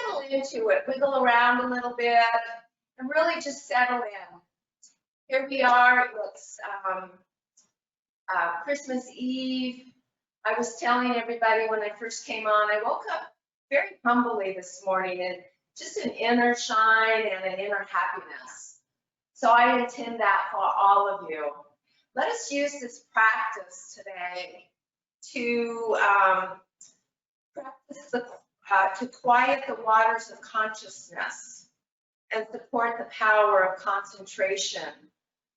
settle into it, wiggle around a little bit, and really just settle in. Here we are, it's Christmas Eve. I was telling everybody when I first came on, I woke up very humbly this morning and just an inner shine and an inner happiness. So I intend that for all of you. Let us use this practice today to practice to quiet the waters of consciousness and support the power of concentration,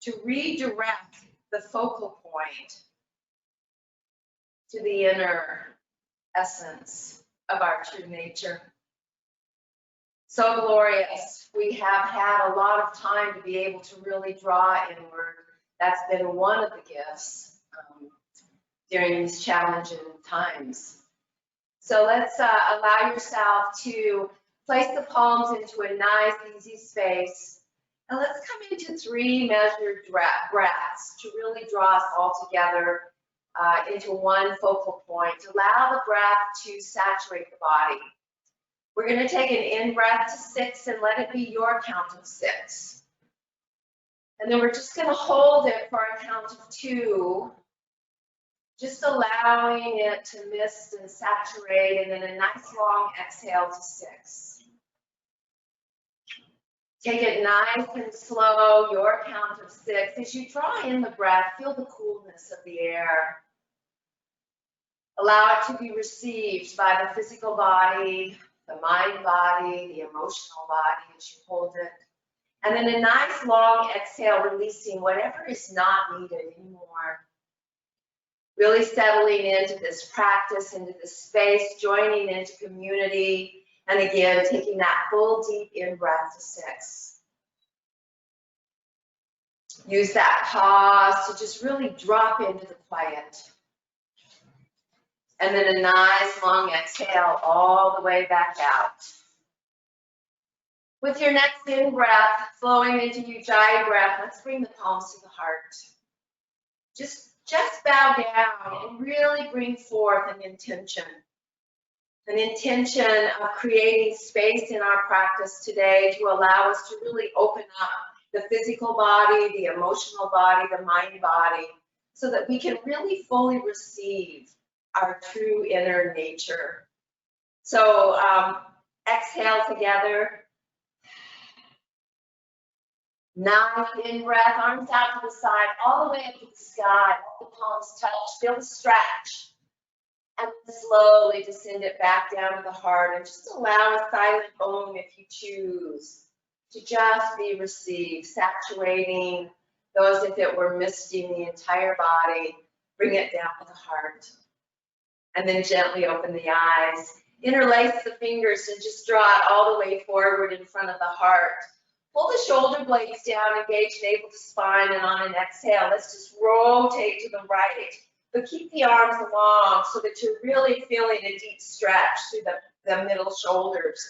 to redirect the focal point to the inner essence of our true nature. So glorious. We have had a lot of time to be able to really draw inward. That's been one of the gifts during these challenging times. So let's allow yourself to place the palms into a nice, easy space. And let's come into 3 measured breaths to really draw us all together into one focal point. Allow the breath to saturate the body. We're going to take an in-breath to 6 and let it be your count of 6. And then we're just going to hold it for a count of 2. Just allowing it to mist and saturate, and then a nice long exhale to 6. Take it nice and slow, your count of 6. As you draw in the breath, feel the coolness of the air. Allow it to be received by the physical body, the mind body, the emotional body as you hold it. And then a nice long exhale, releasing whatever is not needed anymore. Really settling into this practice, into this space, joining into community, and again, taking that full deep in-breath to 6. Use that pause to just really drop into the quiet. And then a nice long exhale all the way back out. With your next in-breath flowing into Ujjayi breath, let's bring the palms to the heart. Just bow down and really bring forth an intention of creating space in our practice today to allow us to really open up the physical body, the emotional body, the mind body, so that we can really fully receive our true inner nature. So exhale together. Nice in-breath, arms out to the side, all the way up to the sky, all the palms touch, feel the stretch. And slowly descend it back down to the heart and just allow a silent Om if you choose to just be received, saturating those if it were misting the entire body. Bring it down to the heart. And then gently open the eyes. Interlace the fingers and just draw it all the way forward in front of the heart. Pull the shoulder blades down, engage navel to spine, and on an exhale, let's just rotate to the right. But keep the arms long so that you're really feeling a deep stretch through the middle shoulders.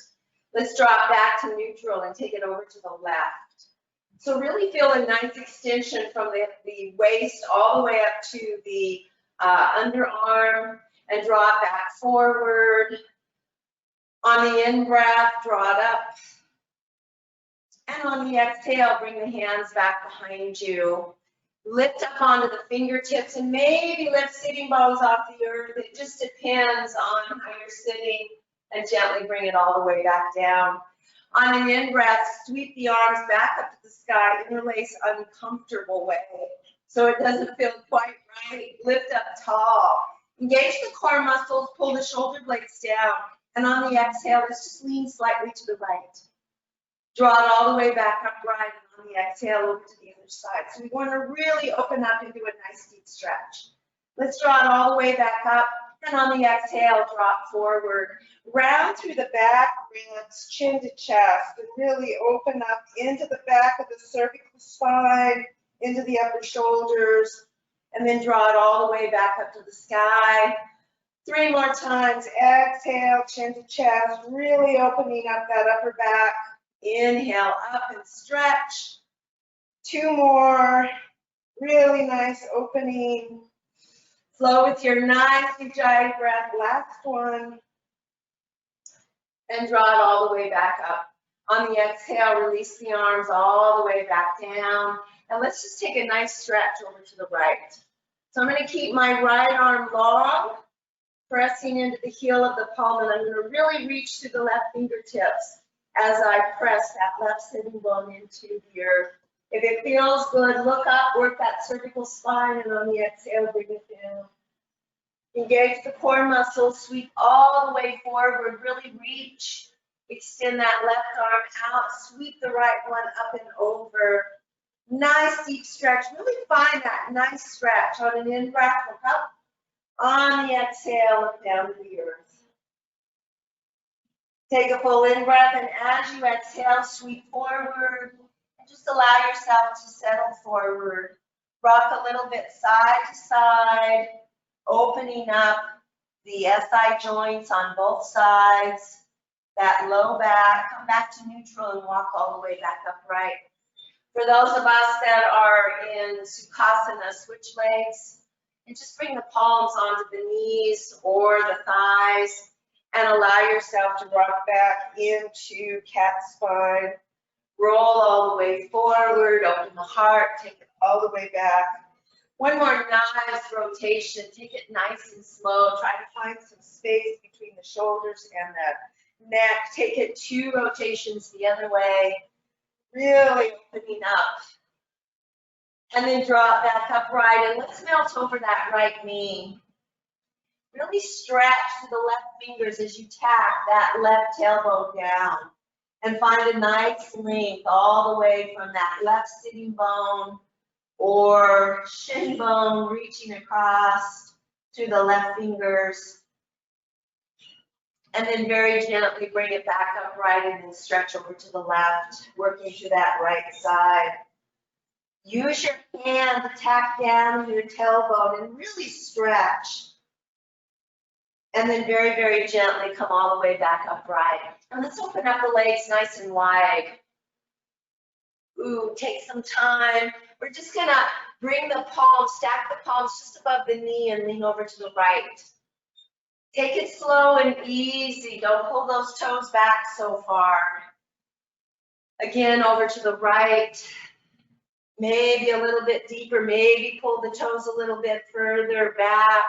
Let's drop back to neutral and take it over to the left. So really feel a nice extension from the waist all the way up to the underarm, and draw it back forward. On the in-breath, draw it up. And on the exhale, bring the hands back behind you. Lift up onto the fingertips and maybe lift sitting bones off the earth. It just depends on how you're sitting, and gently bring it all the way back down. On an in-breath, sweep the arms back up to the sky, interlace uncomfortable way so it doesn't feel quite right. Lift up tall. Engage the core muscles, pull the shoulder blades down, and on the exhale, let's just lean slightly to the right. Draw it all the way back upright, and on the exhale, over to the other side. So we want to really open up into a nice deep stretch. Let's draw it all the way back up, and on the exhale, drop forward. Round through the back ribs, chin to chest, and really open up into the back of the cervical spine, into the upper shoulders, and then draw it all the way back up to the sky. 3 more times. Exhale, chin to chest, really opening up that upper back. Inhale up and stretch. 2 more. Really nice opening. Flow with your nice Ujjayi breath. Last one. and draw it all the way back up. On the exhale, release the arms all the way back down. And let's just take a nice stretch over to the right. So I'm going to keep my right arm long, pressing into the heel of the palm, and I'm going to really reach to the left fingertips as I press that left sitting bone into the earth. If it feels good, look up, work that cervical spine, and on the exhale, bring it down. Engage the core muscles, sweep all the way forward, really reach. Extend that left arm out, sweep the right one up and over. Nice deep stretch. Really find that nice stretch. On an in-breath, look up. On the exhale, look down to the earth. Take a full in-breath, and as you exhale, sweep forward. And just allow yourself to settle forward. Rock a little bit side to side, opening up the SI joints on both sides. That low back, come back to neutral and walk all the way back upright. For those of us that are in Sukhasana, switch legs, and just bring the palms onto the knees or the thighs, and allow yourself to rock back into cat spine. Roll all the way forward, open the heart, take it all the way back. One more nice rotation, take it nice and slow. Try to find some space between the shoulders and the neck. Take it 2 rotations the other way, really opening up. And then draw it back upright, and let's melt over that right knee. Really stretch to the left fingers as you tap that left tailbone down. And find a nice length all the way from that left sitting bone or shin bone reaching across to the left fingers. And then very gently bring it back upright and then stretch over to the left, working to that right side. Use your hand to tap down your tailbone and really stretch. And then very, very gently come all the way back upright. And let's open up the legs nice and wide. Ooh, take some time. We're just gonna bring the palms, stack the palms just above the knee and lean over to the right. Take it slow and easy. Don't pull those toes back so far. Again, over to the right. Maybe a little bit deeper. Maybe pull the toes a little bit further back.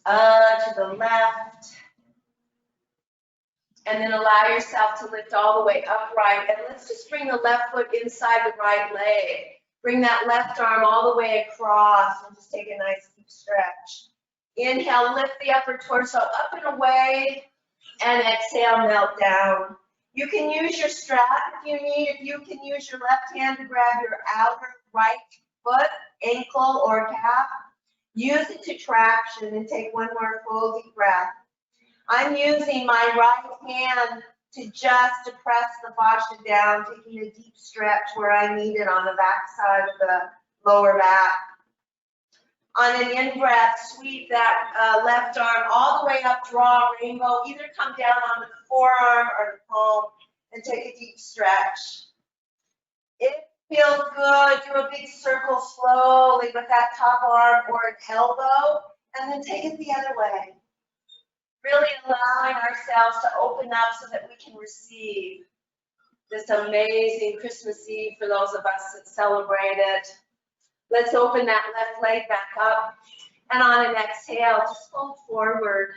To the left. And then allow yourself to lift all the way upright. And let's just bring the left foot inside the right leg. Bring that left arm all the way across and just take a nice deep stretch. Inhale, lift the upper torso up and away. And exhale, melt down. You can use your strap if you need. If you can use your left hand to grab your outer right foot, ankle, or calf. Use it to traction and take one more full deep breath. I'm using my right hand to just depress the fascia down, taking a deep stretch where I need it on the back side of the lower back. On an in-breath, sweep that left arm all the way up, draw a rainbow. Either come down on the forearm or the palm and take a deep stretch. If it feels good, do a big circle slowly with that top arm or an elbow, and then take it the other way. Really allowing ourselves to open up so that we can receive this amazing Christmas Eve for those of us that celebrate it. Let's open that left leg back up, and on an exhale, just fold forward.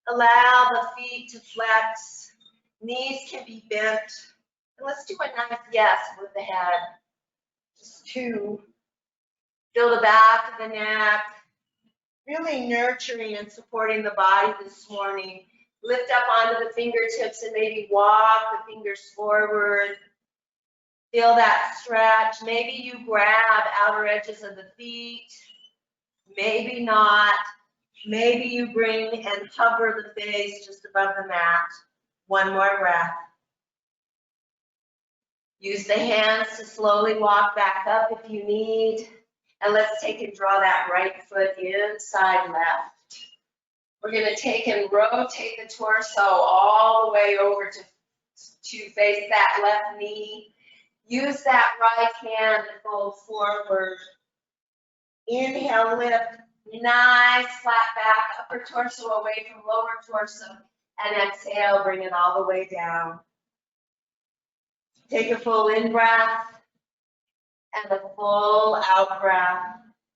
Allow the feet to flex, knees can be bent. And let's do a nice yes with the head. Just 2. Feel the back of the neck. Really nurturing and supporting the body this morning. Lift up onto the fingertips and maybe walk the fingers forward. Feel that stretch. Maybe you grab outer edges of the feet. Maybe not. Maybe you bring and hover the face just above the mat. One more breath. Use the hands to slowly walk back up if you need. And let's take and draw that right foot inside left. We're going to take and rotate the torso all the way over to face that left knee. Use that right hand to fold forward. Inhale, lift. Nice flat back, upper torso away from lower torso. And exhale, bring it all the way down. Take a full in breath and a full out breath.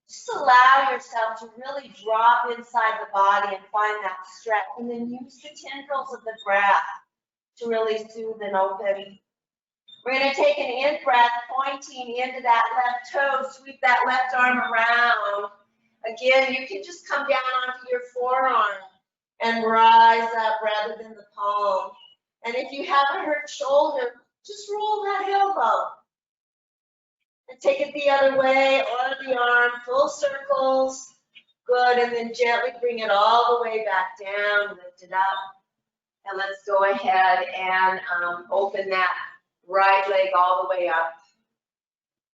Just allow yourself to really drop inside the body and find that stretch, and then use the tendrils of the breath to really soothe and open. We're going to take an in breath, pointing into that left toe, sweep that left arm around. Again, you can just come down onto your forearm and rise up rather than the palm. And if you have a hurt shoulder, just roll that elbow. And take it the other way, or the arm, full circles. Good, and then gently bring it all the way back down, lift it up. And let's go ahead and open that right leg all the way up.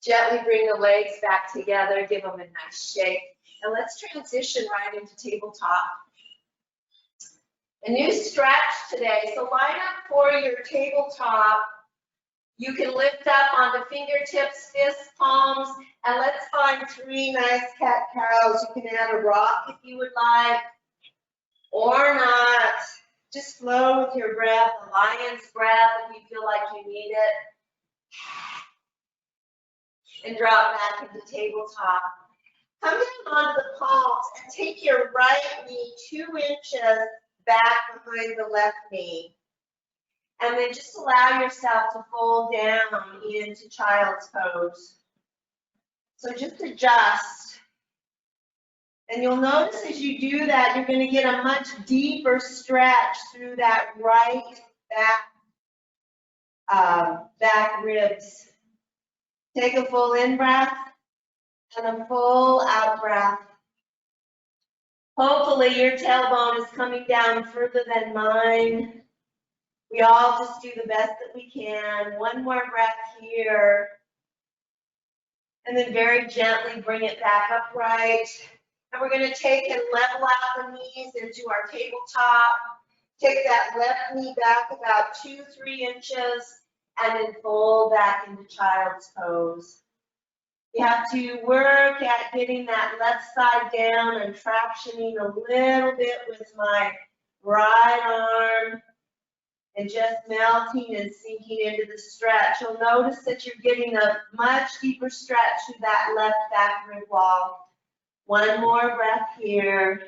Gently bring the legs back together, give them a nice shake. And let's transition right into tabletop. A new stretch today, so line up for your tabletop. You can lift up onto fingertips, fists, palms, and let's find 3 nice cat-cows. You can add a rock if you would like, or not. Just flow with your breath, the lion's breath if you feel like you need it. And drop back into tabletop. Come down onto the palms and take your right knee 2 inches back behind the left knee. And then just allow yourself to fold down into child's pose. So just adjust. And you'll notice as you do that, you're going to get a much deeper stretch through that right back ribs. Take a full in breath and a full out breath. Hopefully your tailbone is coming down further than mine. We all just do the best that we can. One more breath here. And then very gently bring it back upright. And we're going to take and level out the knees into our tabletop. Take that left knee back about 2-3 inches and then fold back into child's pose. You have to work at getting that left side down and tractioning a little bit with my right arm and just melting and sinking into the stretch. You'll notice that you're getting a much deeper stretch through that left back rib wall. One more breath here.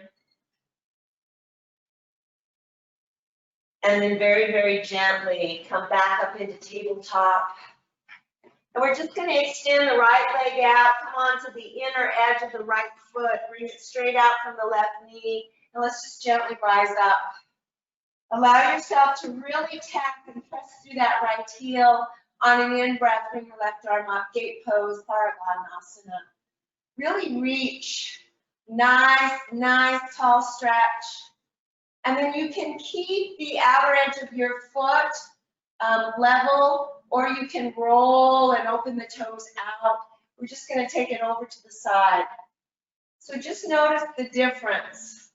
And then very, very gently come back up into tabletop. And we're just going to extend the right leg out, come onto the inner edge of the right foot, bring it straight out from the left knee, and let's just gently rise up. Allow yourself to really tap and press through that right heel. On an in-breath, bring your left arm up, gate pose, Paragvanasana. Really reach, nice tall stretch. And then you can keep the outer edge of your foot level, or you can roll and open the toes out. We're just going to take it over to the side. So just notice the difference.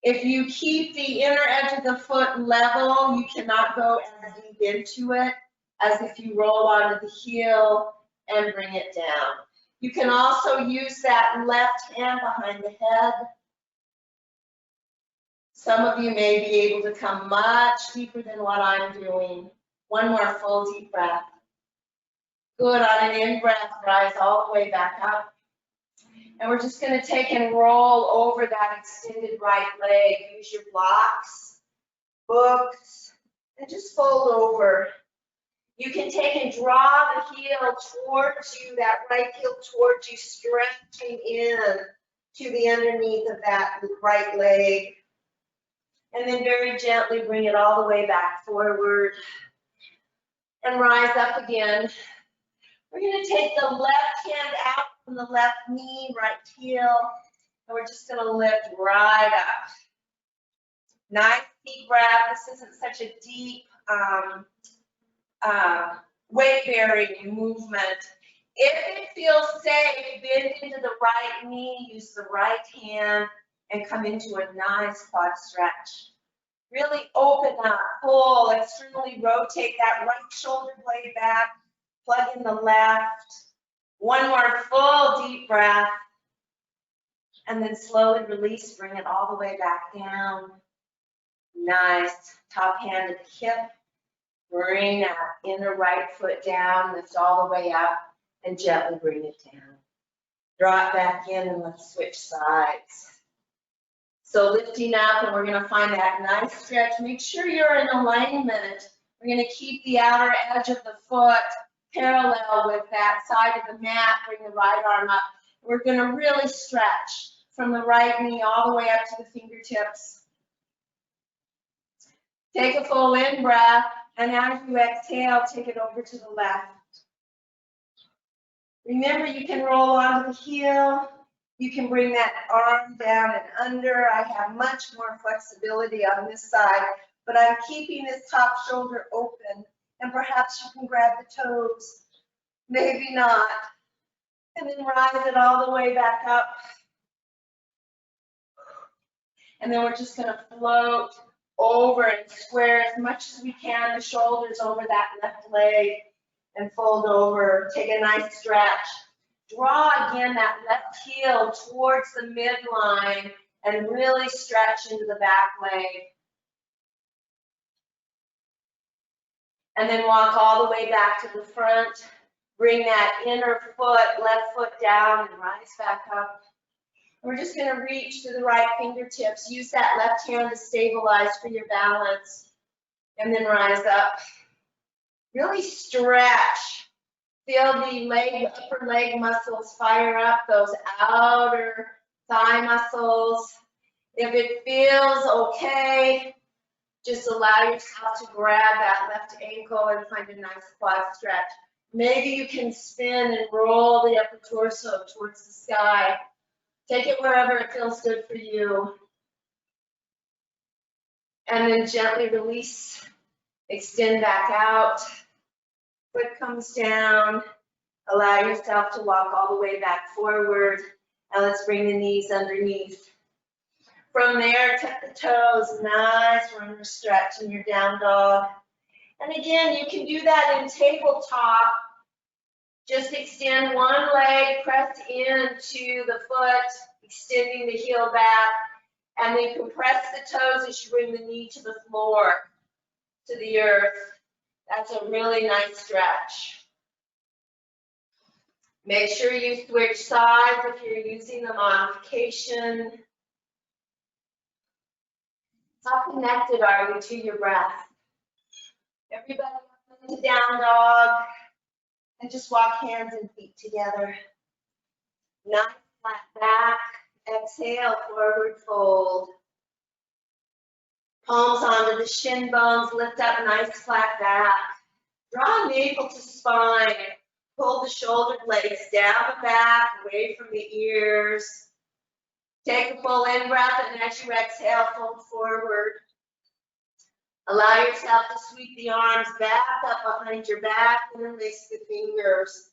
If you keep the inner edge of the foot level, you cannot go as deep into it as if you roll onto the heel and bring it down. You can also use that left hand behind the head. Some of you may be able to come much deeper than what I'm doing. One more full deep breath. Good, on an in-breath, rise all the way back up. And we're just going to take and roll over that extended right leg. Use your blocks, books, and just fold over. You can take and draw the heel towards you, that right heel towards you, stretching in to the underneath of that right leg. And then very gently bring it all the way back forward and rise up again. We're going to take the left hand out from the left knee, right heel, and we're just going to lift right up. Nice deep breath. This isn't such a deep weight-bearing movement. If it feels safe, bend into the right knee, use the right hand, and come into a nice quad stretch. Really open up, pull, externally rotate that right shoulder blade back, plug in the left. One more full deep breath, and then slowly release, bring it all the way back down. Nice. Top hand at the hip. Bring that inner right foot down, lift all the way up, and gently bring it down. Drop back in and let's switch sides. So lifting up, and we're gonna find that nice stretch. Make sure you're in alignment. We're gonna keep the outer edge of the foot parallel with that side of the mat. Bring the right arm up. We're gonna really stretch from the right knee all the way up to the fingertips. Take a full in breath, and as you exhale, take it over to the left. Remember, you can roll onto the heel. You can bring that arm down and under. I have much more flexibility on this side, but I'm keeping this top shoulder open, and perhaps you can grab the toes, maybe not, and then rise it all the way back up. And then we're just gonna float over and square as much as we can the shoulders over that left leg and fold over. Take a nice stretch. Draw again that left heel towards the midline and really stretch into the back leg. And then walk all the way back to the front. Bring that inner foot, left foot down and rise back up. We're just going to reach to the right fingertips. Use that left hand to stabilize for your balance. And then rise up. Really stretch. Feel the upper leg muscles fire up, those outer thigh muscles. If it feels okay, just allow yourself to grab that left ankle and find a nice quad stretch. Maybe you can spin and roll the upper torso towards the sky. Take it wherever it feels good for you. And then gently release, extend back out. Foot comes down. Allow yourself to walk all the way back forward. And let's bring the knees underneath. From there, tuck the toes, nice runner stretch in your down dog. And again, you can do that in tabletop. Just extend one leg, press into the foot, extending the heel back, and then compress the toes as you bring the knee to the floor, to the earth. That's a really nice stretch. Make sure you switch sides if you're using the modification. How connected are you to your breath? Everybody up into down dog. And just walk hands and feet together. Nice flat back. Exhale, forward fold. Palms onto the shin bones. Lift up, nice flat back. Draw navel to spine. Pull the shoulder blades down the back, away from the ears. Take a full in breath, and as you exhale, fold forward. Allow yourself to sweep the arms back up behind your back and release the fingers.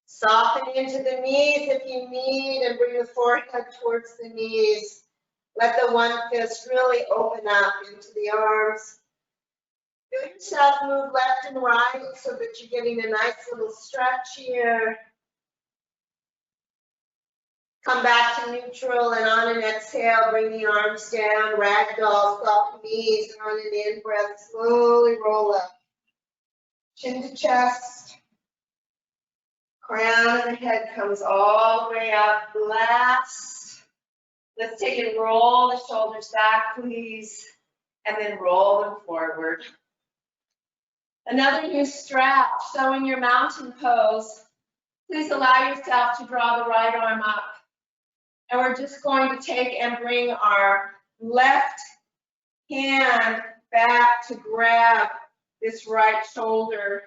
Soften into the knees if you need and bring the forehead towards the knees. Let the one fist really open up into the arms. Feel yourself move left and right so that you're getting a nice little stretch here. Come back to neutral, and on an exhale, bring the arms down, ragdoll, soft knees, and on an in-breath, slowly roll up. Chin to chest. Crown of the head comes all the way up. Last. Let's take and roll the shoulders back, please, and then roll them forward. Another new stretch. So in your mountain pose, please allow yourself to draw the right arm up. And we're just going to take and bring our left hand back to grab this right shoulder.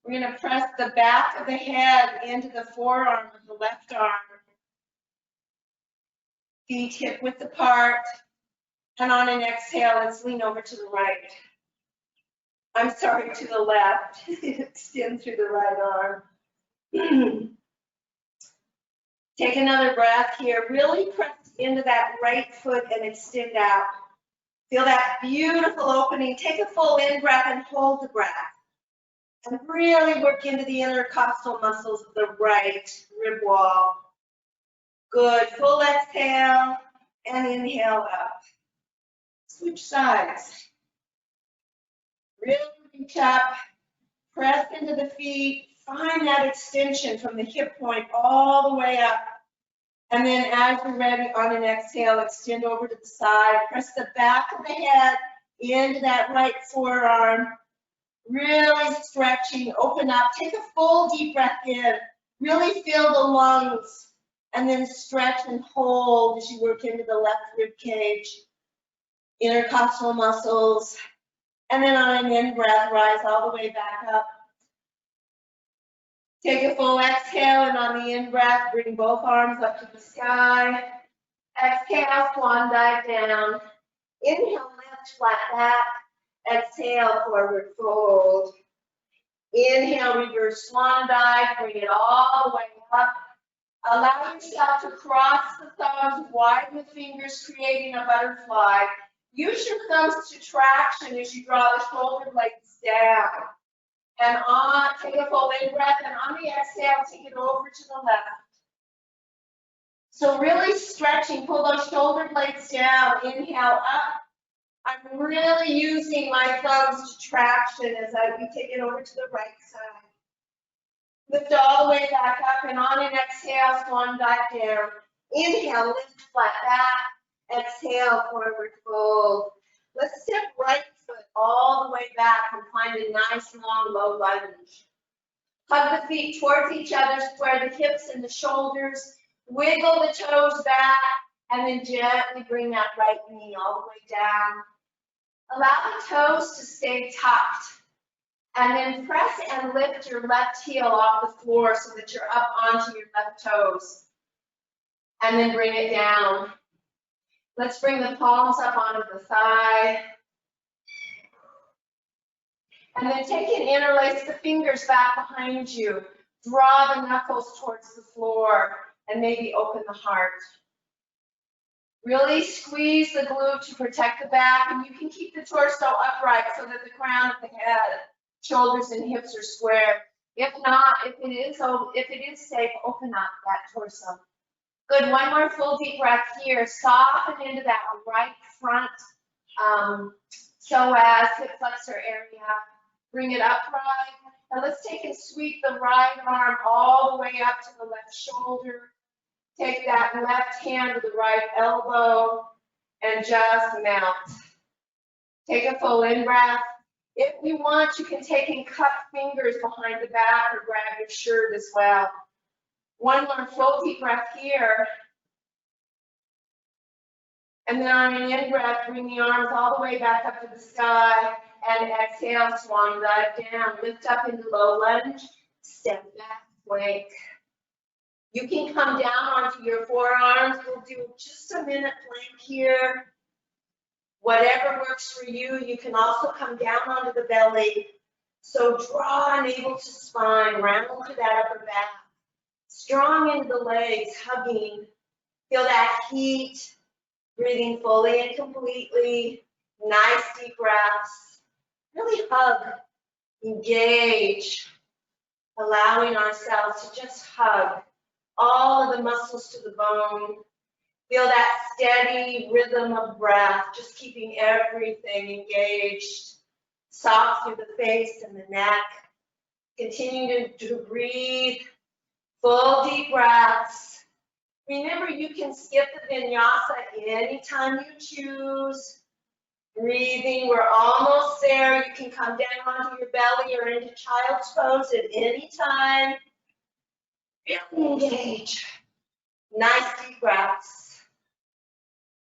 We're going to press the back of the head into the forearm of the left arm. Feet hip width apart. And on an exhale, let's lean over to the right. I'm sorry, to the left. Extend through the right arm. Take another breath here. Really press into that right foot and extend out. Feel that beautiful opening. Take a full in breath and hold the breath. And really work into the intercostal muscles of the right rib wall. Good. Full exhale and inhale up. Switch sides. Really reach up, press into the feet, find that extension from the hip point all the way up. And then as you're ready, on an exhale, extend over to the side, press the back of the head into that right forearm, really stretching, open up, take a full deep breath in, really feel the lungs, and then stretch and hold as you work into the left rib cage, intercostal muscles, and then on an in-breath, rise all the way back up. Take a full exhale, and on the in-breath, bring both arms up to the sky. Exhale, swan dive down. Inhale, lift, flat back. Exhale, forward fold. Inhale, reverse swan dive, bring it all the way up. Allow yourself to cross the thumbs, widen the fingers, creating a butterfly. Use your thumbs to traction as you draw the shoulder blades down. And on, take a full in breath, and on the exhale, take it over to the left. So really stretching, pull those shoulder blades down, inhale up. I'm really using my thumbs to traction as we take it over to the right side. Lift all the way back up, and on an exhale, swan dive down. Inhale, lift flat back. Exhale, forward fold. Let's step right foot all the way back and find a nice long low lunge. Hug the feet towards each other, square the hips and the shoulders, wiggle the toes back, and then gently bring that right knee all the way down. Allow the toes to stay tucked, and then press and lift your left heel off the floor so that you're up onto your left toes, and then bring it down. Let's bring the palms up onto the thigh. And then take and interlace the fingers back behind you. Draw the knuckles towards the floor and maybe open the heart. Really squeeze the glute to protect the back, and you can keep the torso upright so that the crown of the head, shoulders and hips are square. If not, if it is safe, open up that torso. Good, one more full deep breath here. Soften into that right front psoas, hip flexor area. Bring it upright. And let's take and sweep the right arm all the way up to the left shoulder. Take that left hand to the right elbow and just melt. Take a full in-breath. If you want, you can take and cup fingers behind the back or grab your shirt as well. One more full deep breath here. And then on an in-breath, bring the arms all the way back up to the sky. And exhale, swan dive down. Lift up into low lunge. Step back, plank. You can come down onto your forearms. We'll do just a minute plank here. Whatever works for you. You can also come down onto the belly. So draw a navel to spine, round to that upper back. Strong into the legs, hugging. Feel that heat. Breathing fully and completely. Nice deep breaths. Really hug, engage. Allowing ourselves to just hug all of the muscles to the bone. Feel that steady rhythm of breath, just keeping everything engaged. Soft through the face and the neck. Continue to breathe. Full deep breaths. Remember, you can skip the vinyasa anytime you choose. Breathing, we're almost there. You can come down onto your belly or into child's pose at any time. Really engage. Nice deep breaths.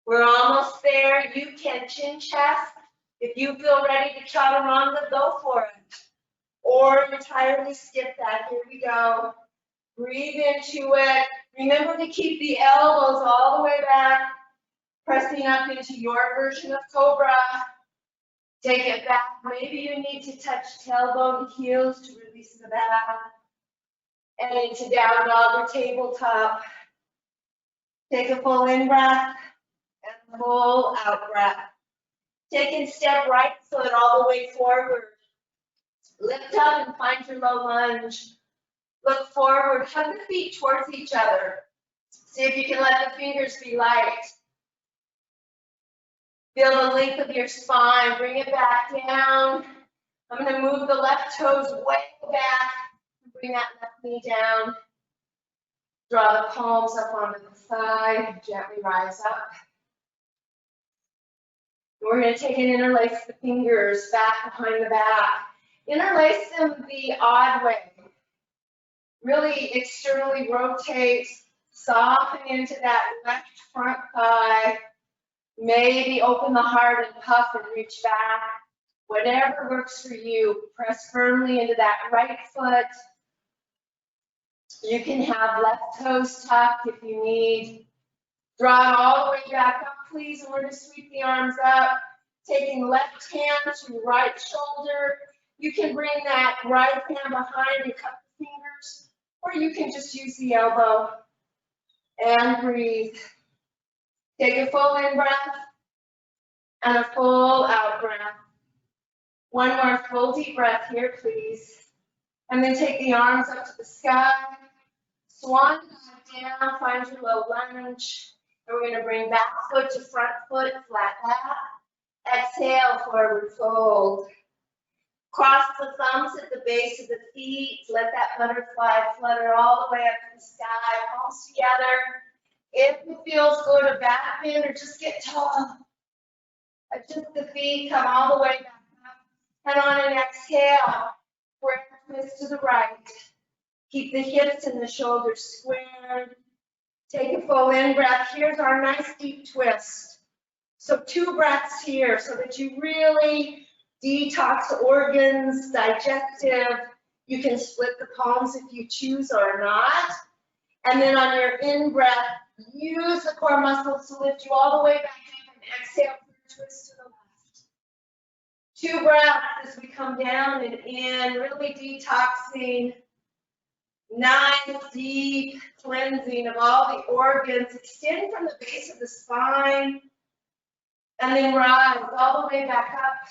We're almost there. You can chin chest. If you feel ready to chaturanga, go for it. Or entirely skip that. Here we go. Breathe into it. Remember to keep the elbows all the way back, pressing up into your version of cobra. Take it back. Maybe you need to touch tailbone to heels to release the back. And into down dog or tabletop. Take a full in breath and full out breath. Take and step right foot all the way forward. Lift up and find your low lunge. Look forward, hug the feet towards each other. See if you can let the fingers be light. Feel the length of your spine. Bring it back down. I'm going to move the left toes way back. Bring that left knee down. Draw the palms up onto the thigh. Gently rise up. We're going to take and interlace the fingers back behind the back. Interlace them the odd way. Really externally rotate, soften into that left front thigh. Maybe open the heart and puff and reach back. Whatever works for you. Press firmly into that right foot. You can have left toes tucked if you need. Draw it all the way back up, please, and we're going to sweep the arms up. Taking left hand to right shoulder. You can bring that right hand behind and cup the fingers, or you can just use the elbow and breathe. Take a full in breath and a full out breath. One more full deep breath here, please. And then take the arms up to the sky. Swan dive down, find your low lunge. And we're going to bring back foot to front foot, flat back. Exhale, forward fold. Cross the thumbs at the base of the feet. Let that butterfly flutter all the way up to the sky. Palms together. If it feels good, a back bend or just get tall. Adjust the feet, come all the way back up. And on an exhale, square twist to the right. Keep the hips and the shoulders squared. Take a full in breath. Here's our nice deep twist. So 2 breaths here so that you really detox organs, digestive. You can split the palms if you choose or not. And then on your in breath, use the core muscles to lift you all the way back up and exhale for a twist to the left. 2 breaths as we come down and in, really detoxing. Nice deep cleansing of all the organs. Extend from the base of the spine. And then rise all the way back up.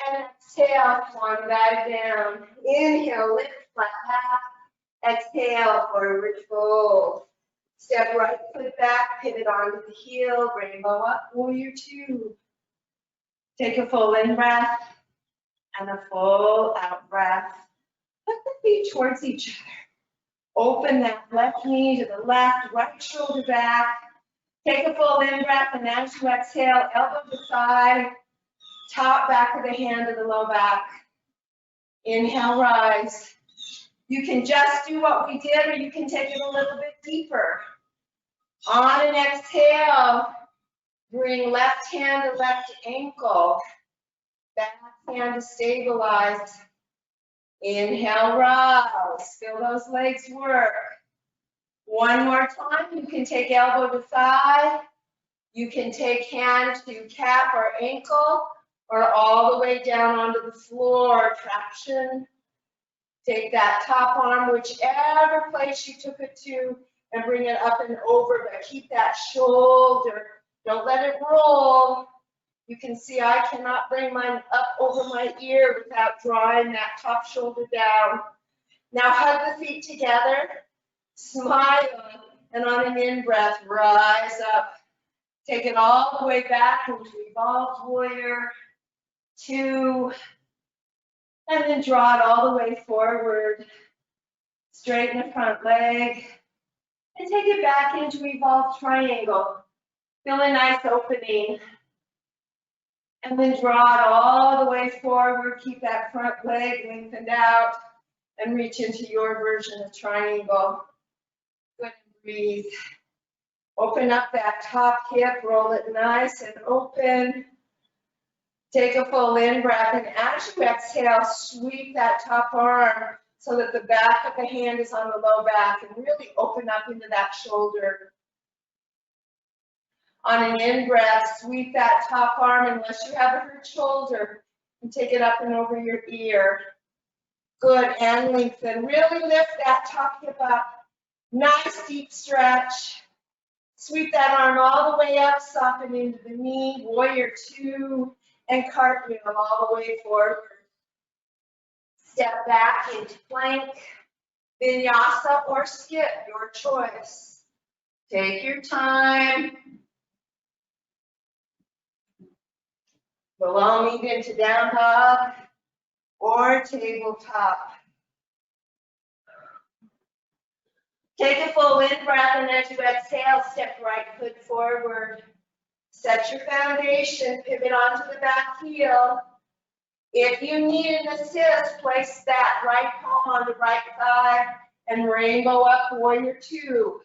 And exhale, swan dive down. Inhale, lift, flat back. Exhale, forward fold. Step right foot back, pivot onto the heel, rainbow up, warrior 2. Take a full in breath and a full out breath. Put the feet towards each other. Open that left knee to the left, right shoulder back. Take a full in breath, and as you exhale, elbow to side, top back of the hand to the low back. Inhale, rise. You can just do what we did, or you can take it a little bit deeper. On an exhale, bring left hand to left ankle. Back hand to stabilize. Inhale, rise. Feel those legs work. One more time, you can take elbow to thigh. You can take hand to calf or ankle, or all the way down onto the floor, traction. Take that top arm, whichever place you took it to, and bring it up and over, but keep that shoulder. Don't let it roll. You can see I cannot bring mine up over my ear without drawing that top shoulder down. Now hug the feet together, smile, and on an in-breath, rise up. Take it all the way back into evolved warrior 2, and then draw it all the way forward. Straighten the front leg, and take it back into evolved triangle. Feel a nice opening. And then draw it all the way forward. Keep that front leg lengthened out and reach into your version of triangle. Good, breathe. Open up that top hip, roll it nice and open. Take a full in breath, and as you exhale, sweep that top arm so that the back of the hand is on the low back, and really open up into that shoulder. On an in-breath, sweep that top arm unless you have a hurt shoulder, and take it up and over your ear. Good, and lengthen. Really lift that top hip up. Nice deep stretch. Sweep that arm all the way up, soften into the knee, warrior 2, and cartwheel all the way forward. Step back into plank, vinyasa or skip, your choice. Take your time. We'll all meet into down dog or tabletop. Take a full in breath, and as you exhale, step right foot forward. Set your foundation, pivot onto the back heel. If you need an assist, place that right palm on the right thigh and rainbow up warrior two.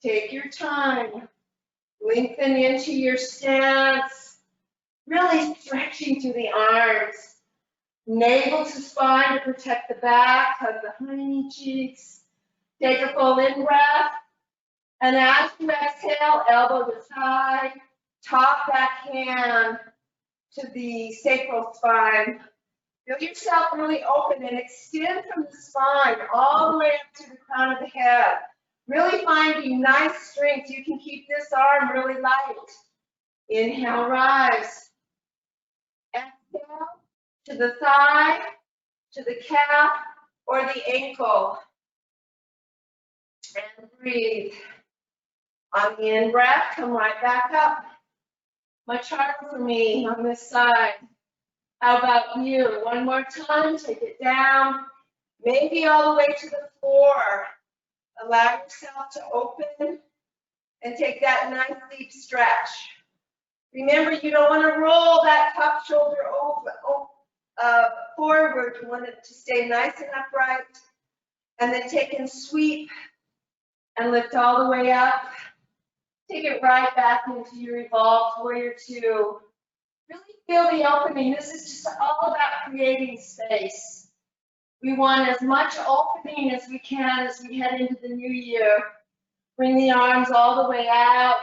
Take your time. Lengthen into your stance, really stretching through the arms. Navel to spine to protect the back, hug the hiney cheeks. Take a full in breath, and as you exhale, elbow to thigh, top back hand to the sacral spine. Feel yourself really open and extend from the spine all the way up to the crown of the head. Really finding nice strength. You can keep this arm really light. Inhale, rise. Exhale to the thigh, to the calf, or the ankle. And breathe. On the in breath, come right back up. Much harder for me on this side. How about you? One more time, take it down. Maybe all the way to the floor. Allow yourself to open and take that nice deep stretch. Remember, you don't want to roll that top shoulder forward. You want it to stay nice and upright. And then take and sweep and lift all the way up. Take it right back into your evolved warrior two. Really feel the opening. This is just all about creating space. We want as much opening as we can as we head into the new year. Bring the arms all the way out.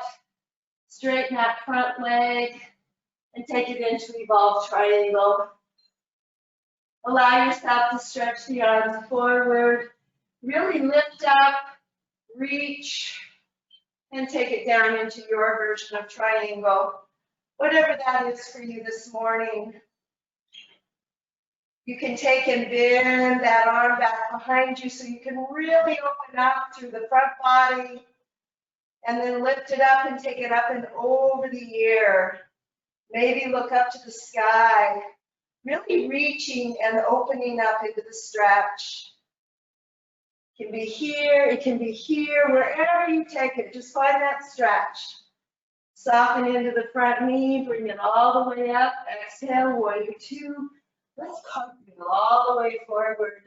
Straighten that front leg and take it into evolved triangle. Allow yourself to stretch the arms forward. Really lift up, reach, and take it down into your version of triangle. Whatever that is for you this morning. You can take and bend that arm back behind you so you can really open up through the front body, and then lift it up and take it up and over the air. Maybe look up to the sky, really reaching and opening up into the stretch. It can be here, wherever you take it, just find that stretch. Soften into the front knee, bring it all the way up. Exhale, warrior two. Let's cartwheel all the way forward.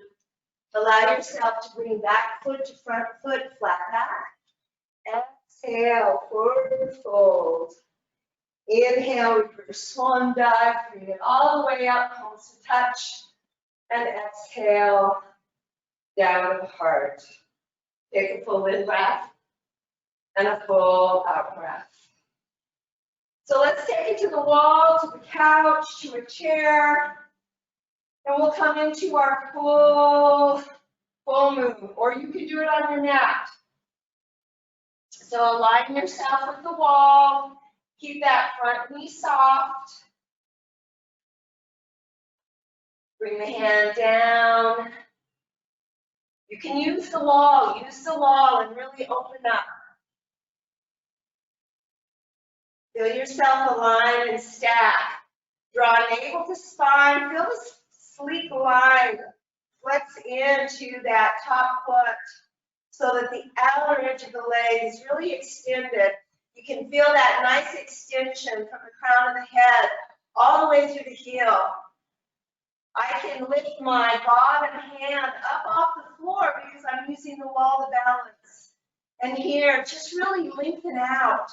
Allow yourself to bring back foot to front foot, flat back. Exhale, forward fold. Inhale, reverse swan dive, bring it all the way up, palms to touch. And exhale, down to heart. Take a full in breath and a full out breath. So let's take it to the wall, to the couch, to a chair, and we'll come into our full moon, or you can do it on your mat. So align yourself with the wall, keep that front knee soft. Bring the hand down. You can use the wall and really open up. Feel yourself align and stack. Draw navel to spine. Feel the sleek line flex into that top foot so that the outer edge of the leg is really extended. You can feel that nice extension from the crown of the head all the way through the heel. I can lift my bottom hand up off the floor because I'm using the wall to balance. And here, just really lengthen out.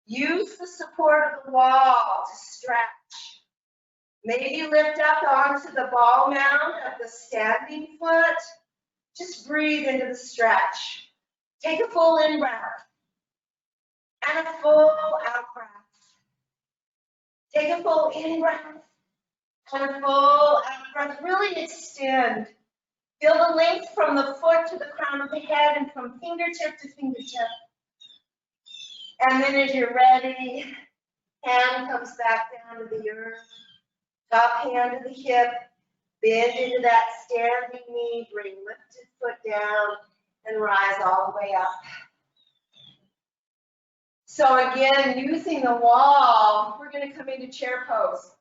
Use the support of the wall to stretch. Maybe lift up onto the ball mound of the standing foot. Just breathe into the stretch. Take a full in breath and a full out breath. Take a full in breath and a full out breath. Really extend. Feel the length from the foot to the crown of the head and from fingertip to fingertip. And then as you're ready, hand comes back down to the earth. Top hand to the hip. Bend into that standing knee. Bring lifted foot down and rise all the way up. So again, using the wall, we're going to come into chair pose.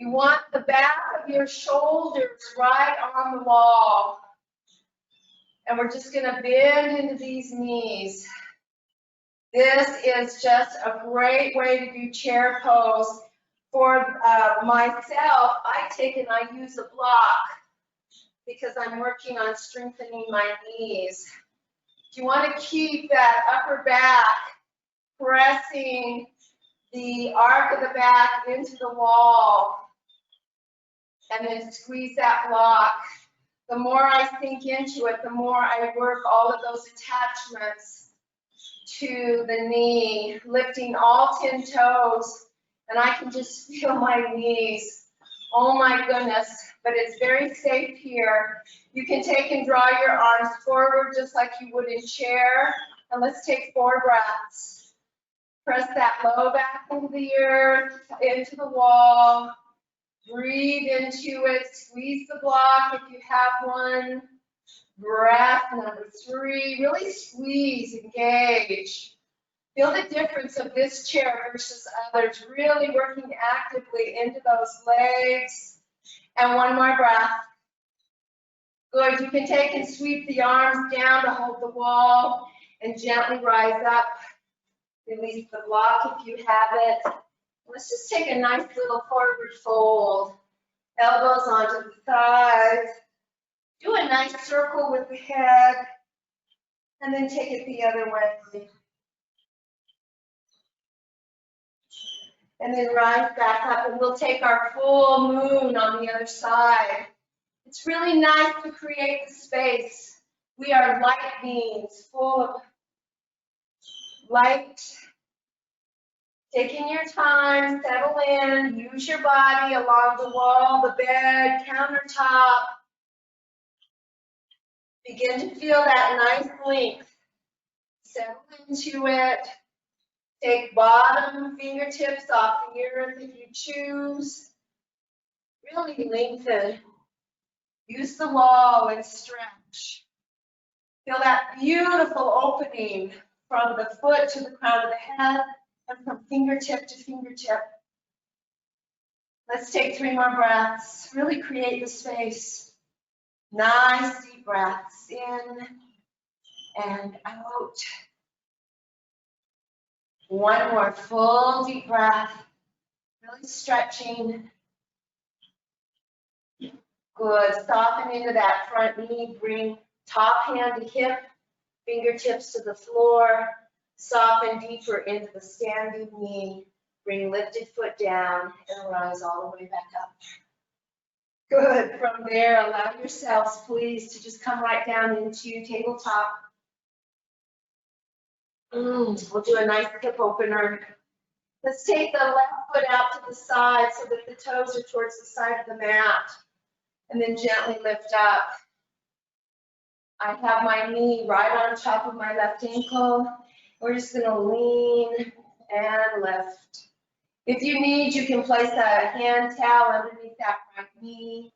You want the back of your shoulders right on the wall. And we're just going to bend into these knees. This is just a great way to do chair pose. For myself, I take and I use a block because I'm working on strengthening my knees. You want to keep that upper back pressing the arc of the back into the wall, and then squeeze that block. The more I sink into it, the more I work all of those attachments to the knee, lifting all 10 toes, and I can just feel my knees. Oh my goodness, but it's very safe here. You can take and draw your arms forward just like you would in chair, and let's take 4 breaths. Press that low back into the earth, into the wall. Breathe into it, squeeze the block if you have one. Breath number 3, really squeeze, engage. Feel the difference of this chair versus others, really working actively into those legs. And 1 more breath. Good, you can take and sweep the arms down to hold the wall and gently rise up. Release the block if you have it. Let's just take a nice little forward fold. Elbows onto the thighs. Do a nice circle with the head. And then take it the other way. And then rise back up, and we'll take our full moon on the other side. It's really nice to create the space. We are light beings, full of light. Taking your time, settle in, use your body along the wall, the bed, countertop. Begin to feel that nice length. Settle into it. Take bottom fingertips off the earth if you choose. Really lengthen. Use the wall and stretch. Feel that beautiful opening from the foot to the crown of the head and from fingertip to fingertip. Let's take 3 more breaths. Really create the space. Nice deep breaths in and out. 1 more full deep breath. Really stretching. Good. Soften into that front knee. Bring top hand to hip, fingertips to the floor. Soften deeper into the standing knee. Bring lifted foot down and rise all the way back up. Good. From there, allow yourselves, please, to just come right down into tabletop. We'll do a nice hip opener. Let's take the left foot out to the side so that the toes are towards the side of the mat. And then gently lift up. I have my knee right on top of my left ankle. We're just going to lean and lift. If you need, you can place a hand towel underneath that right knee.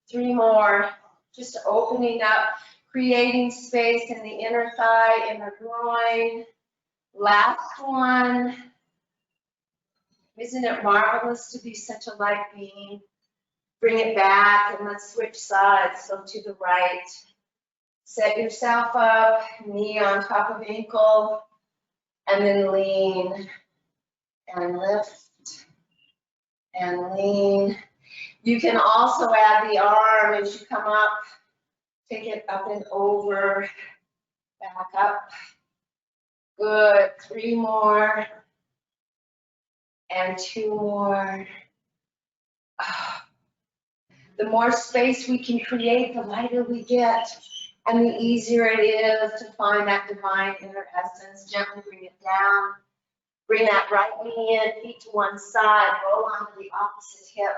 3 more. Just opening up, creating space in the inner thigh, inner groin. Last one. Isn't it marvelous to be such a light being? Bring it back and let's switch sides. So to the right. Set yourself up, knee on top of ankle, and then lean and lift and lean. You can also add the arm as you come up. Take it up and over, back up. Good. 3 more and 2 more. The more space we can create, the lighter we get, and the easier it is to find that divine inner essence. Gently bring it down. Bring that right knee in, feet to one side, roll onto the opposite hip,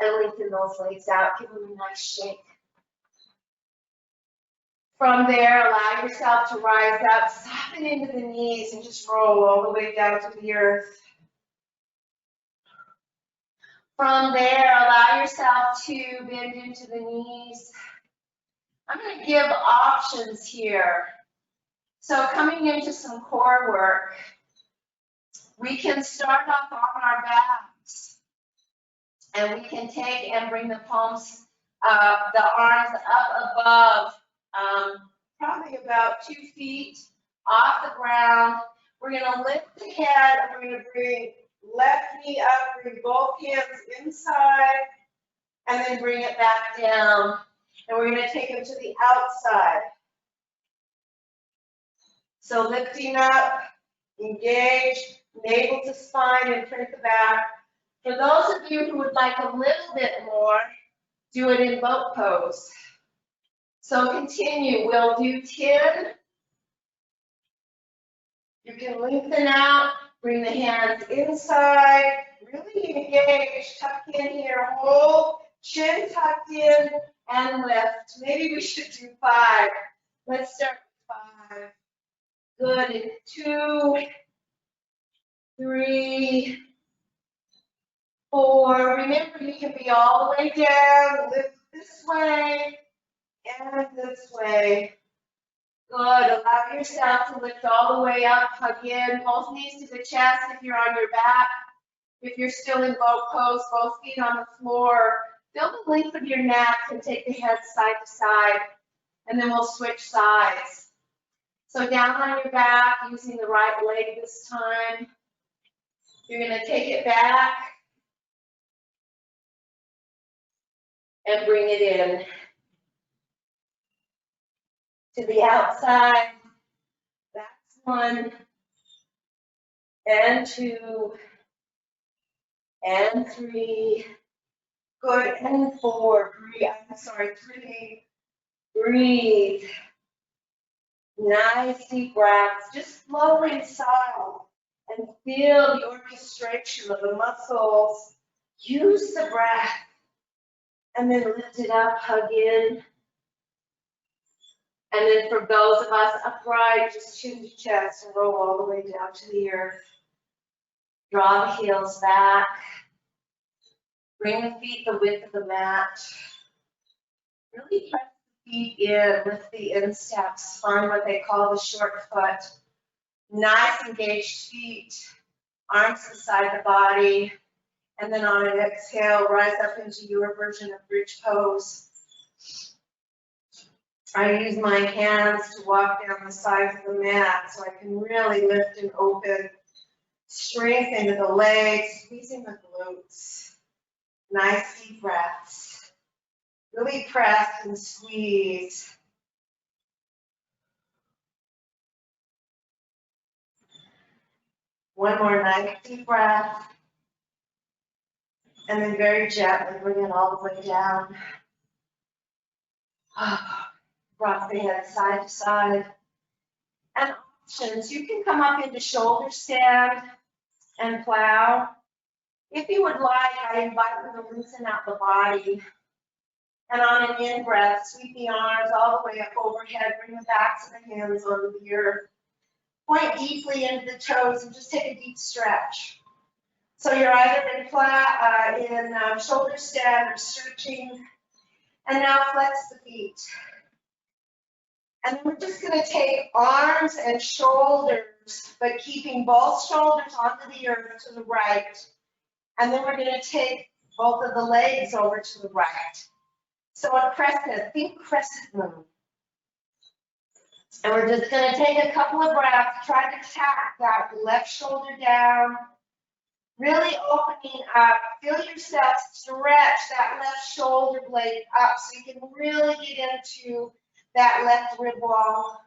and lengthen those legs out. Give them a nice shake. From there, allow yourself to rise up, soften into the knees, and just roll all the way down to the earth. From there, allow yourself to bend into the knees. I'm going to give options here. So coming into some core work, we can start off on our backs, and we can take and bring the palms, the arms up above, probably about 2 feet off the ground. We're gonna lift the head, and we're gonna bring left knee up, bring both hands inside, and then bring it back down. And we're gonna take them to the outside. So lifting up, engage, navel to spine, and print the back. For those of you who would like a little bit more, do it in boat pose. So continue, we'll do 10. You can lengthen out, bring the hands inside, really engage, tuck in here, hold, chin tucked in, and lift. Maybe we should do 5. Let's start with 5. Good, 2, 3, 4. Remember, you can be all the way down, lift this way, and this way. Good, allow yourself to lift all the way up, hug in, both knees to the chest if you're on your back. If you're still in boat pose, both feet on the floor. Feel the length of your neck and take the head side to side, and then we'll switch sides. So down on your back, using the right leg this time. You're gonna take it back and bring it in to the outside. That's 1 and 2 and 3. Good, and 4. Breathe. I'm sorry, 3. Breathe. Nice deep breaths. Just flow inside and feel the orchestration of the muscles. Use the breath. And then lift it up, hug in. And then for those of us upright, just chin to chest and roll all the way down to the earth. Draw the heels back. Bring the feet the width of the mat. Really press the feet in, lift the insteps. Find what they call the short foot. Nice engaged feet. Arms beside the body. And then on an exhale, rise up into your version of bridge pose. I use my hands to walk down the sides of the mat so I can really lift and open. Strength into the legs, squeezing the glutes. Nice deep breaths. Really press and squeeze. One more nice deep breath. And then very gently bring it all the way down. Rock the head side to side. And options, you can come up into shoulder stand and plow. If you would like, I invite you to loosen out the body. And on an in-breath, sweep the arms all the way up overhead, bring the backs of the hands onto the earth. Point deeply into the toes and just take a deep stretch. So you're either in shoulder stand or stretching. And now flex the feet. And then we're just going to take arms and shoulders, but keeping both shoulders onto the earth to the right. And then we're going to take both of the legs over to the right. So a crescent, think crescent moon. And we're just going to take a couple of breaths, try to tap that left shoulder down. Really opening up, feel yourself stretch that left shoulder blade up so you can really get into that left rib wall.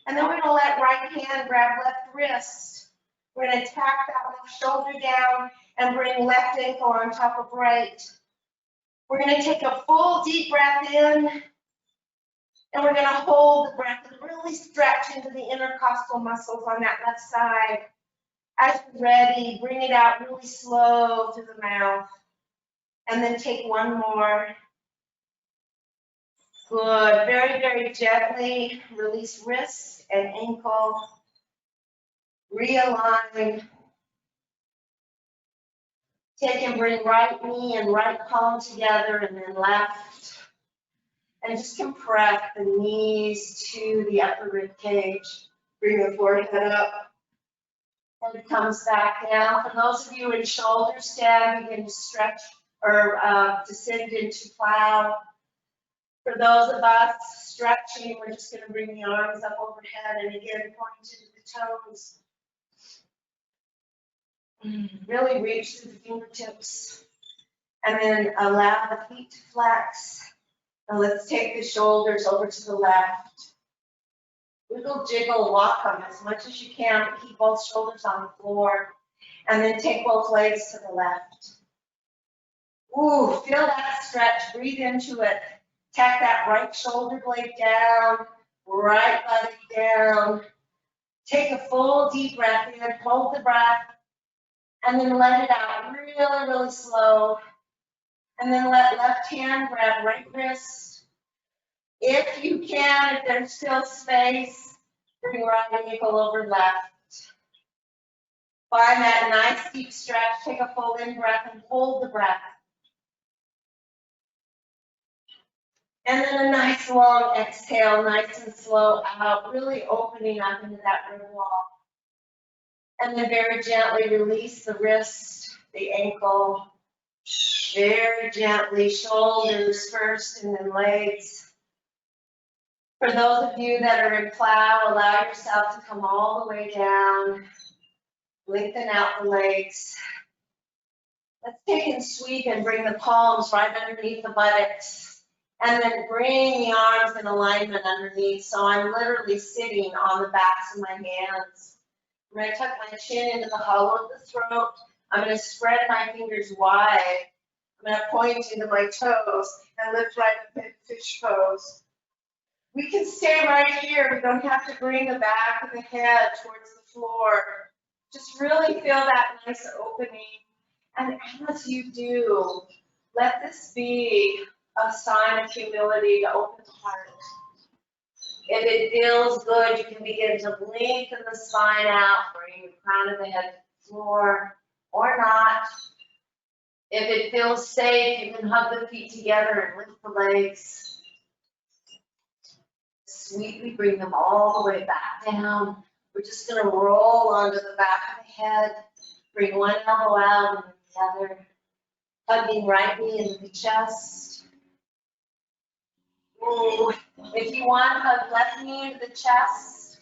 And then we're going to let right hand grab left wrist. We're going to tap that left shoulder down and bring left ankle on top of right. We're going to take a full deep breath in, and we're going to hold the breath and really stretch into the intercostal muscles on that left side. As you're ready, bring it out really slow through the mouth. And then take one more. Good. Very, very gently release wrist and ankle. Realign. Take and bring right knee and right palm together and then left. And just compress the knees to the upper rib cage. Bring the forehead up. And it comes back down. For those of you in shoulder stand, begin to stretch or descend into plow. For those of us stretching, we're just going to bring the arms up overhead and again point to the toes. Really reach through the fingertips. And then allow the feet to flex. And let's take the shoulders over to the left. Wiggle, jiggle, walk them as much as you can, but keep both shoulders on the floor. And then take both legs to the left. Ooh, feel that stretch, breathe into it. Tack that right shoulder blade down, right leg down. Take a full deep breath in, hold the breath, and then let it out really, really slow. And then let left hand grab right wrist. If you can, if there's still space, bring right ankle over left. Find that nice deep stretch. Take a full in breath and hold the breath. And then a nice long exhale, nice and slow out, really opening up into that rib wall. And then very gently release the wrist, the ankle. Very gently, shoulders first and then legs. For those of you that are in plow, allow yourself to come all the way down. Lengthen out the legs. Let's take and sweep and bring the palms right underneath the buttocks. And then bring the arms in alignment underneath. So I'm literally sitting on the backs of my hands. I'm going to tuck my chin into the hollow of the throat. I'm going to spread my fingers wide. I'm going to point into my toes and lift right up in fish pose. We can stay right here. We don't have to bring the back of the head towards the floor. Just really feel that nice opening. And as you do, let this be a sign of humility to open the heart. If it feels good, you can begin to lengthen the spine out, bring the crown of the head to the floor, or not. If it feels safe, you can hug the feet together and lift the legs. Sweetly bring them all the way back down. We're just going to roll onto the back of the head. Bring one elbow out and the other. Hugging right knee into the chest. Ooh. If you want, hug left knee into the chest.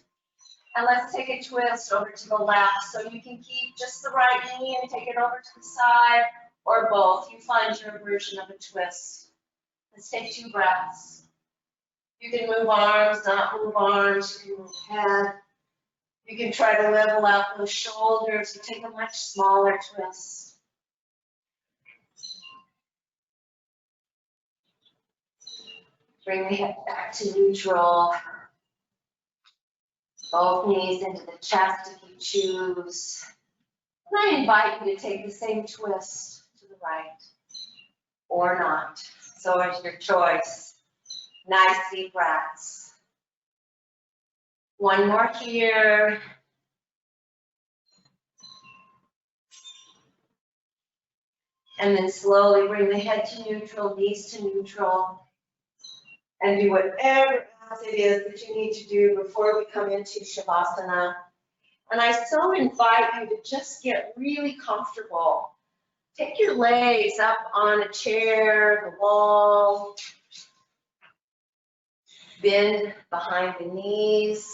And let's take a twist over to the left. So you can keep just the right knee and take it over to the side, or both. You find your version of a twist. Let's take 2 breaths. You can move arms, not move arms. You can move head. You can try to level out those shoulders and take a much smaller twist. Bring the head back to neutral. Both knees into the chest if you choose. And I invite you to take the same twist to the right or not. So it's your choice. Nice deep breaths. One more here. And then slowly bring the head to neutral, knees to neutral. And do whatever else it is that you need to do before we come into Shavasana. And I so invite you to just get really comfortable. Take your legs up on a chair, the wall. Bend behind the knees.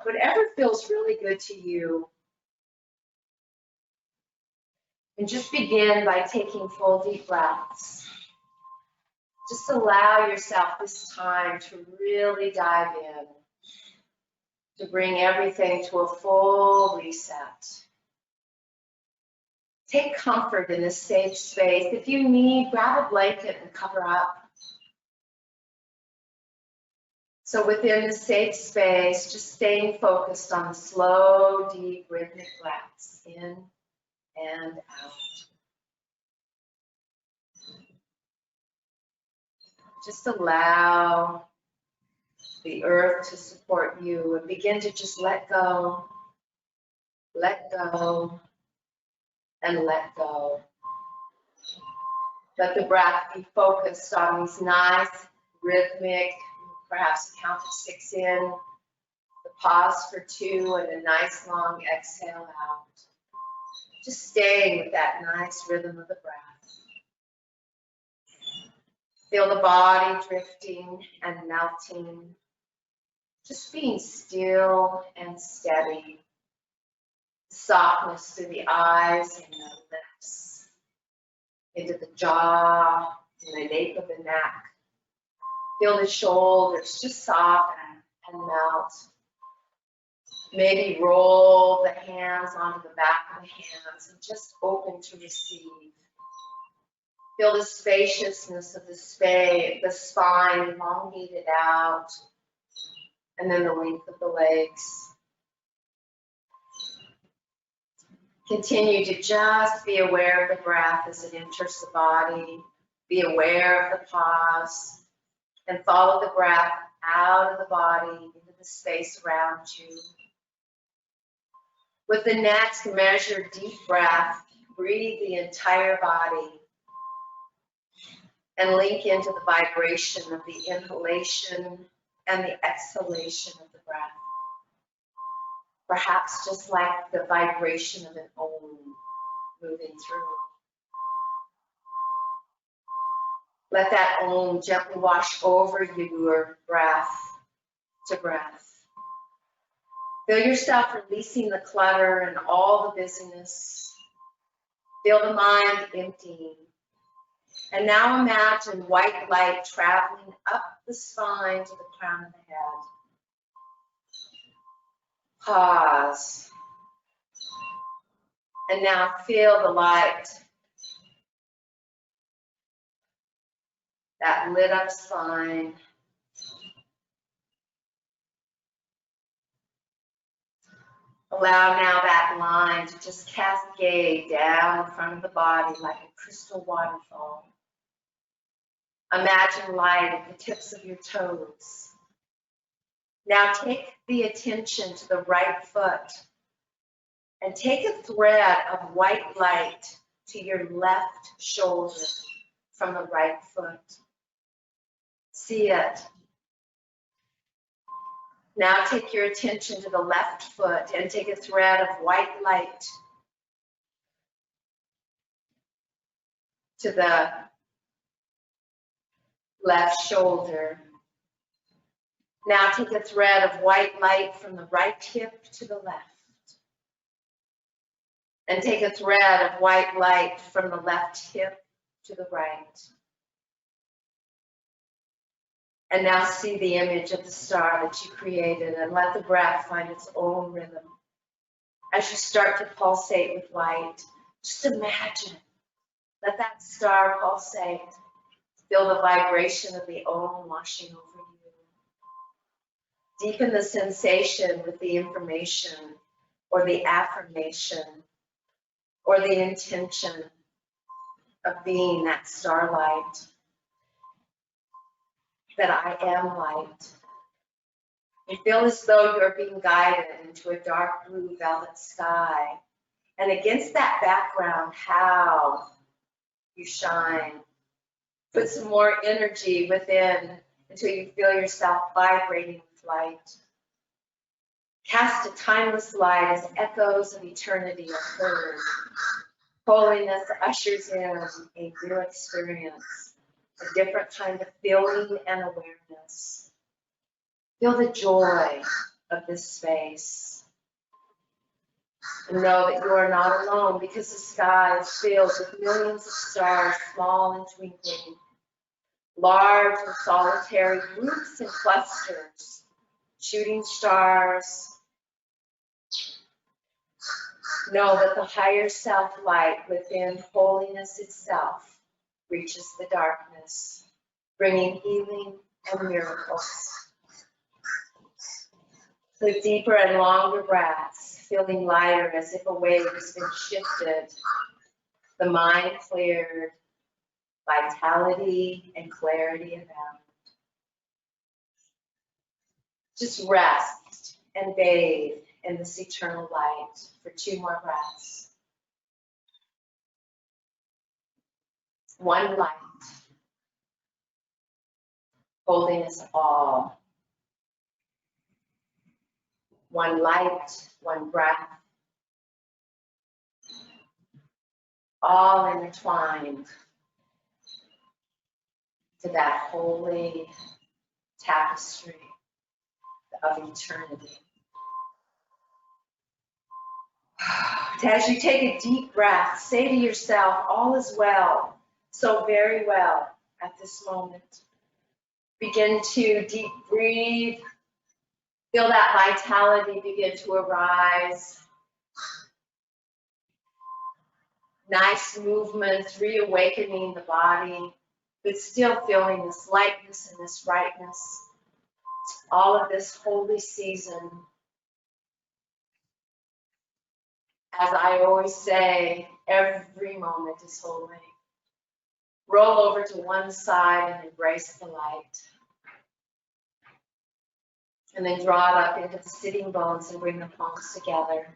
Whatever feels really good to you. And just begin by taking full deep breaths. Just allow yourself this time to really dive in, to bring everything to a full reset. Take comfort in this safe space. If you need, grab a blanket and cover up. So within the safe space, just staying focused on the slow, deep, rhythmic breaths in and out. Just allow the earth to support you and begin to just let go, and let go. Let the breath be focused on these nice, rhythmic, perhaps a count of 6 in, the Pause for 2 and a nice long exhale out. Just staying with that nice rhythm of the breath. Feel the body drifting and melting. Just being still and steady. Softness through the eyes and the lips. Into the jaw and the nape of the neck. Feel the shoulders just soften and melt. Maybe roll the hands onto the back of the hands and just open to receive. Feel the spaciousness of the spine elongated out, and then the length of the legs. Continue to just be aware of the breath as it enters the body. Be aware of the pause, and follow the breath out of the body into the space around you. With the next measured deep breath, breathe the entire body and link into the vibration of the inhalation and the exhalation of the breath. Perhaps just like the vibration of an Om moving through. Let that Om gently wash over your breath to breath. Feel yourself releasing the clutter and all the busyness. Feel the mind emptying. And now imagine white light traveling up the spine to the crown of the head. Pause. And now feel the light. That lit up spine. Allow now that line to just cascade down in front of the body like a crystal waterfall. Imagine light at the tips of your toes. Now take the attention to the right foot and take a thread of white light to your left shoulder from the right foot. See it. Now take your attention to the left foot and take a thread of white light to the left shoulder. Now take a thread of white light from the right hip to the left. And take a thread of white light from the left hip to the right. And now see the image of the star that you created and let the breath find its own rhythm. As you start to pulsate with light, just imagine, let that star pulsate. Feel the vibration of the Om washing over you. Deepen the sensation with the information or the affirmation or the intention of being that starlight. That I am light. You feel as though you're being guided into a dark blue velvet sky. And against that background, how you shine. Put some more energy within until you feel yourself vibrating with light. Cast a timeless light as echoes of eternity are heard. Holiness ushers in a new experience. A different kind of feeling and awareness. Feel the joy of this space. And know that you are not alone because the sky is filled with millions of stars, small and twinkling, large and solitary, groups and clusters, shooting stars. Know that the higher self light within holiness itself reaches the darkness, bringing healing and miracles. So deeper and longer breaths, feeling lighter as if a weight has been shifted, the mind cleared, vitality and clarity abound. Just rest and bathe in this eternal light for 2 more breaths. One light, holding us all. one light, one breath, all intertwined to that holy tapestry of eternity. As you take a deep breath, say to yourself, all is well, so very well at this moment. Begin to deep breathe. Feel that vitality begin to arise. Nice movements, reawakening the body, but still feeling this lightness and this rightness. All of this holy season. As I always say, every moment is holy. Roll over to one side and embrace the light. And then draw it up into the sitting bones and bring the palms together.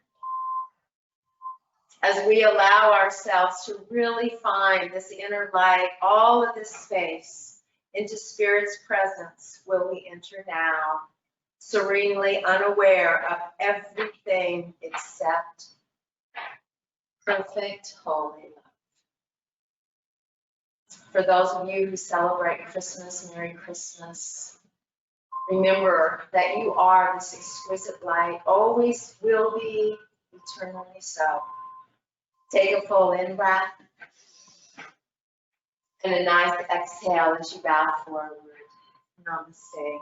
As we allow ourselves to really find this inner light, all of this space, into Spirit's presence, will we enter now, serenely unaware of everything except perfect holy love. For those of you who celebrate Christmas, Merry Christmas. Remember that you are this exquisite light, always will be, eternally so. Take a full in-breath and a nice exhale as you bow forward. Namaste.